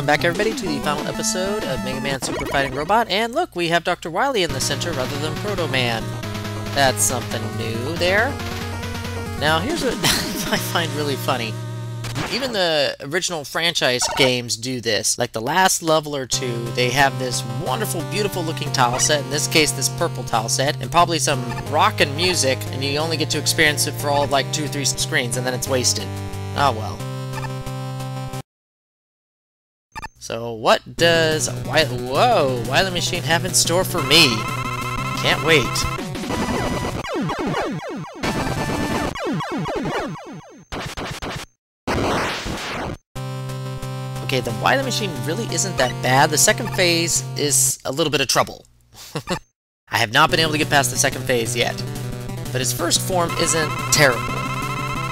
welcome back everybody to the final episode of Mega Man Super Fighting Robot, and look, we have Dr. Wily in the center rather than Proto Man. That's something new there. Now here's what I find really funny. Even the original franchise games do this. Like the last level or two, they have this wonderful, beautiful looking tile set, in this case this purple tile set, and probably some rockin' music, and you only get to experience it for all of like 2 or 3 screens, and then it's wasted. Oh well. So what does Wily Machine have in store for me? Can't wait. Okay, the Wily Machine really isn't that bad. The second phase is a little bit of trouble. I have not been able to get past the second phase yet. But his first form isn't terrible.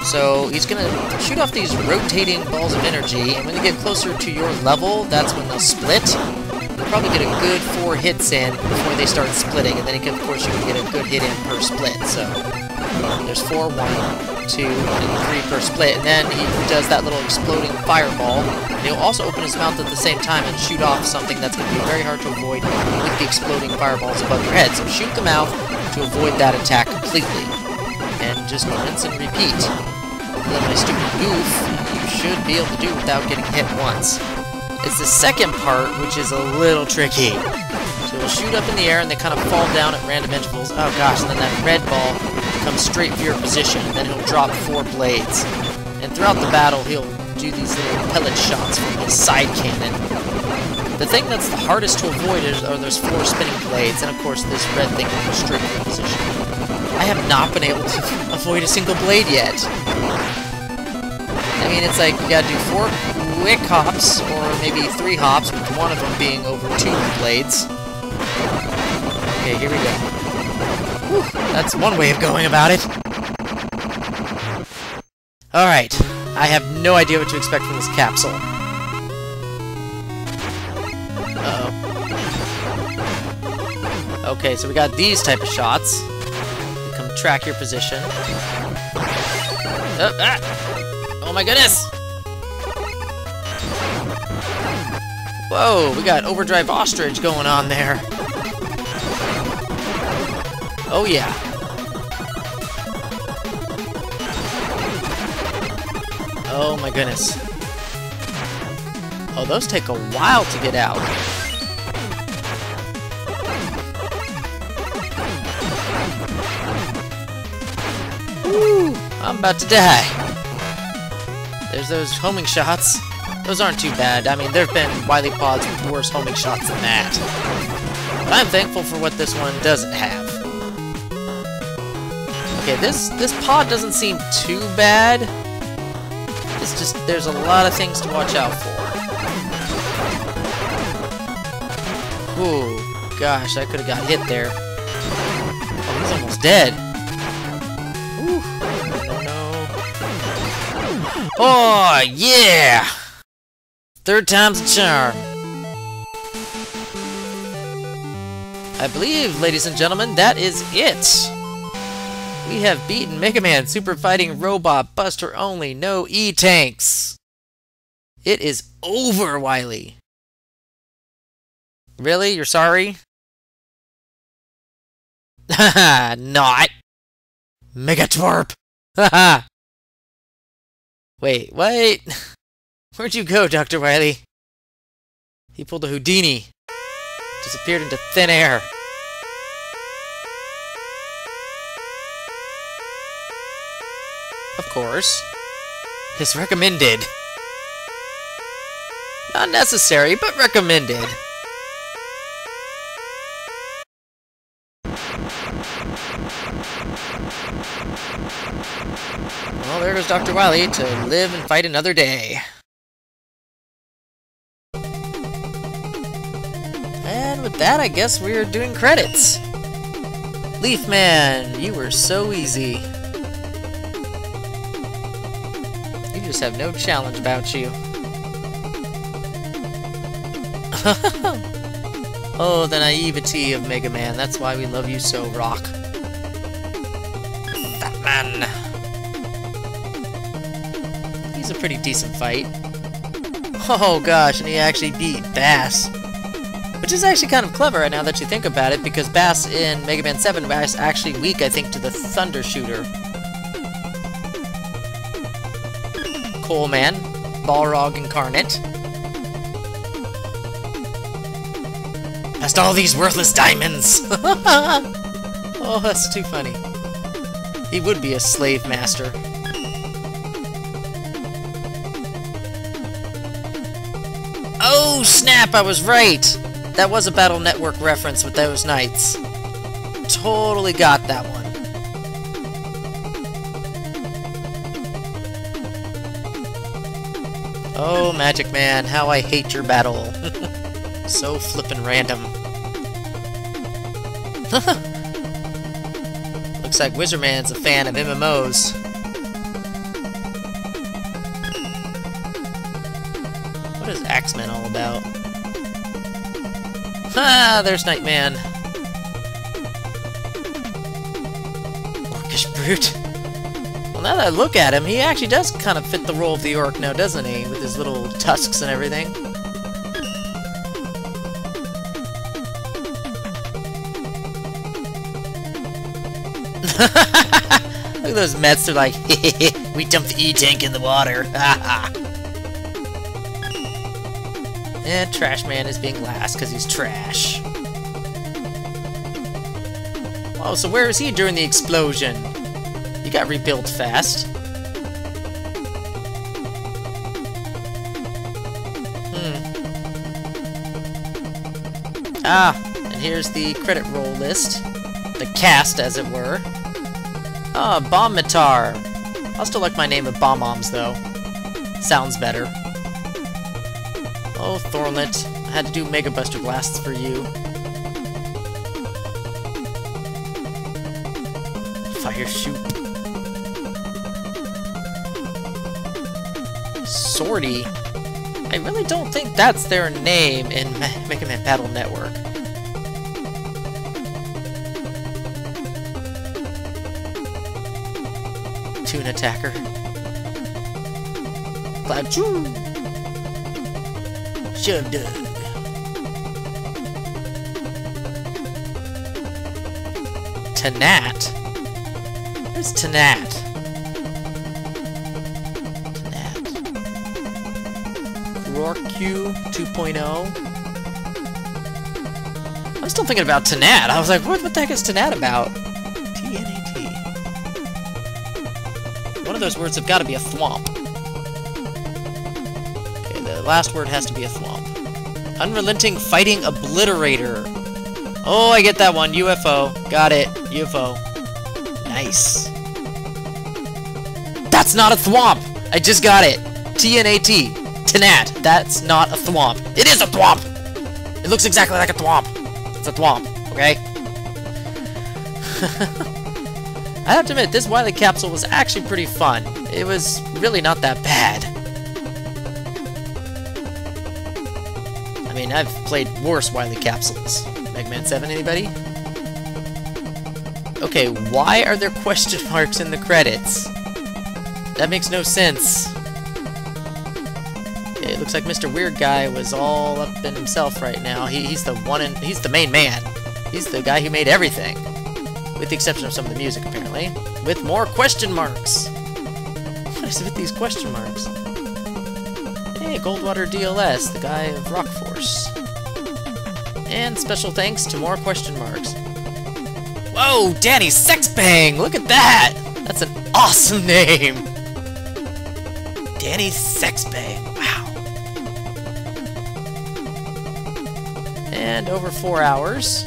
So he's gonna shoot off these rotating balls of energy, and when they get closer to your level, that's when they'll split. You'll probably get a good 4 hits in before they start splitting, and then of course you can get a good hit in per split. So there's 4, 1, 2, and 3 per split, and then he does that little exploding fireball, and he'll also open his mouth at the same time and shoot off something that's going to be very hard to avoid with the exploding fireballs above your head. So shoot the mouth to avoid that attack completely, and just rinse and repeat. And then my stupid goof, you should be able to do without getting hit once. It's the second part which is a little tricky. So he'll shoot up in the air and they kind of fall down at random intervals. Oh gosh, and then that red ball comes straight for your position, and then he'll drop 4 blades. And throughout the battle, he'll do these little pellet shots from his side cannon. The thing that's the hardest to avoid are those 4 spinning blades, and of course this red thing will go straight for your position. I have not been able to avoid a single blade yet. I mean, it's like you gotta do 4 quick hops, or maybe 3 hops, with one of them being over 2 blades. Okay, here we go. Whew, that's one way of going about it. Alright, I have no idea what to expect from this capsule. Uh-oh. Okay, so we got these type of shots. You come track your position. Oh my goodness! Whoa, we got Overdrive Ostrich going on there. Oh yeah. Oh my goodness. Oh, those take a while to get out. Woo! I'm about to die. There's those homing shots. Those aren't too bad. I mean, there have been Wily Pods with worse homing shots than that. But I'm thankful for what this one doesn't have. Okay, this pod doesn't seem too bad. It's just, there's a lot of things to watch out for. Ooh, gosh, I could have got hit there. Oh, he's almost dead. Ooh, no. Oh, yeah! 3rd time's a charm. I believe, ladies and gentlemen, that is it. We have beaten Mega Man Super Fighting Robot, Buster only, no E-Tanks. It is over, Wily. Really? You're sorry? Haha, not. Mega Twerp. Haha. Wait. Where'd you go, Dr. Wily? He pulled a Houdini. Disappeared into thin air. Of course. It's recommended. Not necessary, but recommended. Well, there goes Dr. Wily to live and fight another day. And with that, I guess we're doing credits. Leaf Man, you were so easy. You just have no challenge about you. Oh, the naivety of Mega Man. That's why we love you so, Rock. That man. He's a pretty decent fight. Oh gosh, and he actually beat Bass. Which is actually kind of clever now that you think about it, because Bass in Mega Man 7 was actually weak, I think, to the Thunder Shooter. Coleman, Balrog Incarnate. Past all these worthless diamonds! Oh, that's too funny. He would be a slave master. Oh, snap! I was right! That was a Battle Network reference with those knights. Totally got that one. Oh, Magic Man, how I hate your battle. So flippin' random. Looks like Wizardman's a fan of MMOs. What is Axeman all about? Ah, there's Nightman. Orcish brute. Well, now that I look at him, he actually does kind of fit the role of the orc now, doesn't he? With his little tusks and everything. Look at those Mets, they're like, we dumped the E-tank in the water. And Trash Man is being last because he's trash. Oh, so where is he during the explosion? He got rebuilt fast. Ah, and here's the credit roll list. The cast, as it were. Ah, Bomb-Mitar. I'll still like my name of Bomb-Moms, though. Sounds better. Oh, Thornlet. I had to do Mega Buster Blasts for you. Fire Shoot. Swordy. I really don't think that's their name in Mega Man Battle Network. Toon Attacker. Cloud Choo! Shove Dug. Tanat? Where's Tanat? Tanat. Rorq 2.0. I'm still thinking about Tanat. I was like, what the heck is Tanat about? T-N-A-T. One of those words have got to be a thwomp. Okay, the last word has to be a thwomp. Unrelenting Fighting Obliterator. Oh, I get that one. UFO. Got it. UFO. Nice. That's not a thwomp! I just got it. T-N-A-T. Tanat. That's not a thwomp. It is a thwomp! It looks exactly like a thwomp. It's a thwomp, okay? I have to admit, this Wily capsule was actually pretty fun. It was really not that bad. I mean, I've played worse Wily capsules. Mega Man 7, anybody? Okay, why are there question marks in the credits? That makes no sense. Okay, it looks like Mr. Weird Guy was all up in himself right now. He's the main man. He's the guy who made everything. With the exception of some of the music, apparently. With more question marks! What is with these question marks? Hey, Goldwater DLS, the guy of Rock Force. And special thanks to more question marks. Whoa, Danny Sexbang! Look at that! That's an awesome name! Danny Sexbang, wow. And over 4 hours.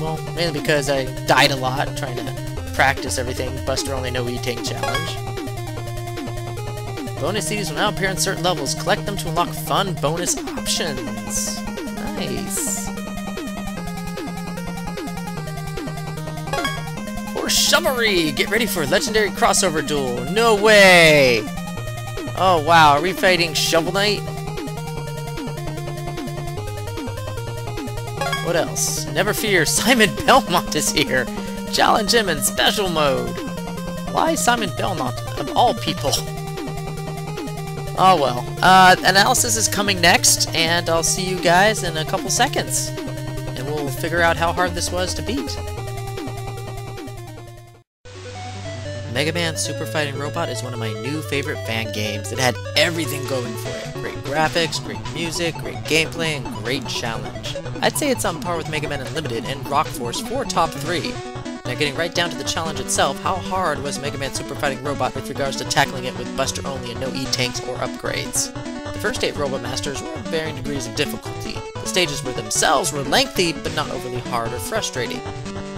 Well, mainly because I died a lot trying to practice everything. Buster Only No E-Tank Challenge. Bonus CDs will now appear in certain levels. Collect them to unlock fun bonus options. Nice. For Shovelry! Get ready for a legendary crossover duel. No way! Oh wow, are we fighting Shovel Knight? What else? Never fear, Simon Belmont is here! Challenge him in special mode! Why Simon Belmont, of all people? Oh well. Analysis is coming next, and I'll see you guys in a couple seconds. And we'll figure out how hard this was to beat. Megaman Super Fighting Robot is one of my new favorite fan games. It had everything going for it. Great graphics, great music, great gameplay, and great challenge. I'd say it's on par with Mega Man Unlimited and Rock Force for top 3. Now getting right down to the challenge itself, how hard was Mega Man Super Fighting Robot with regards to tackling it with Buster only and no E-Tanks or upgrades? The first 8 Robot Masters were of varying degrees of difficulty. The stages themselves were lengthy, but not overly hard or frustrating.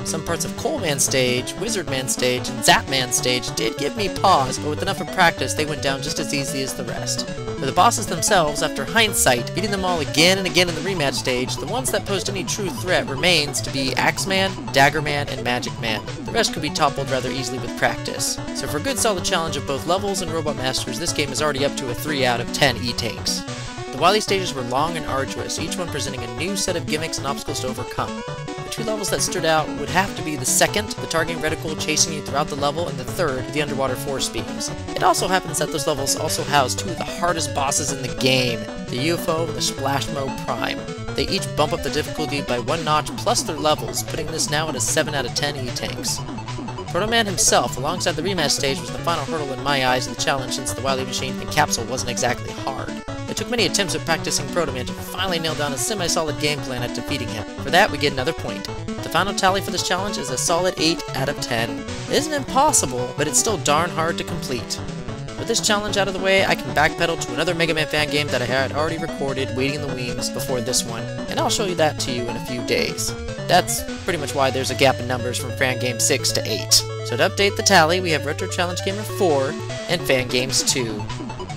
Some parts of Coalman stage, Wizardman stage, and Zapman stage did give me pause, but with enough of practice they went down just as easy as the rest. For the bosses themselves, after hindsight, beating them all again and again in the rematch stage, the ones that posed any true threat remains to be Axeman, Daggerman, and Magic Man. The rest could be toppled rather easily with practice. So for a good solid challenge of both levels and Robot Masters, this game is already up to a 3 out of 10 E-Tanks. The Wily stages were long and arduous, each one presenting a new set of gimmicks and obstacles to overcome. The 2 levels that stood out would have to be the second, the targeting reticle chasing you throughout the level, and the third, the underwater force beams. It also happens that those levels also house 2 of the hardest bosses in the game, the UFO and the Splash Mode Prime. They each bump up the difficulty by 1 notch plus their levels, putting this now at a 7 out of 10 E-Tanks. Proto Man himself, alongside the rematch stage, was the final hurdle in my eyes of the challenge since the Wily Machine and Capsule wasn't exactly hard. It took many attempts at practicing Proto Man to finally nail down a semi-solid game plan at defeating him. For that, we get another point. The final tally for this challenge is a solid 8 out of 10. It isn't impossible, but it's still darn hard to complete. With this challenge out of the way, I can backpedal to another Mega Man fan game that I had already recorded waiting in the wings before this one, and I'll show you that to you in a few days. That's pretty much why there's a gap in numbers from Fan Game 6 to 8. So to update the tally, we have Retro Challenge Gamer 4 and Fan Games 2.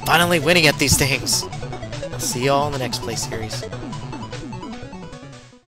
Finally winning at these things! I'll see y'all in the next play series.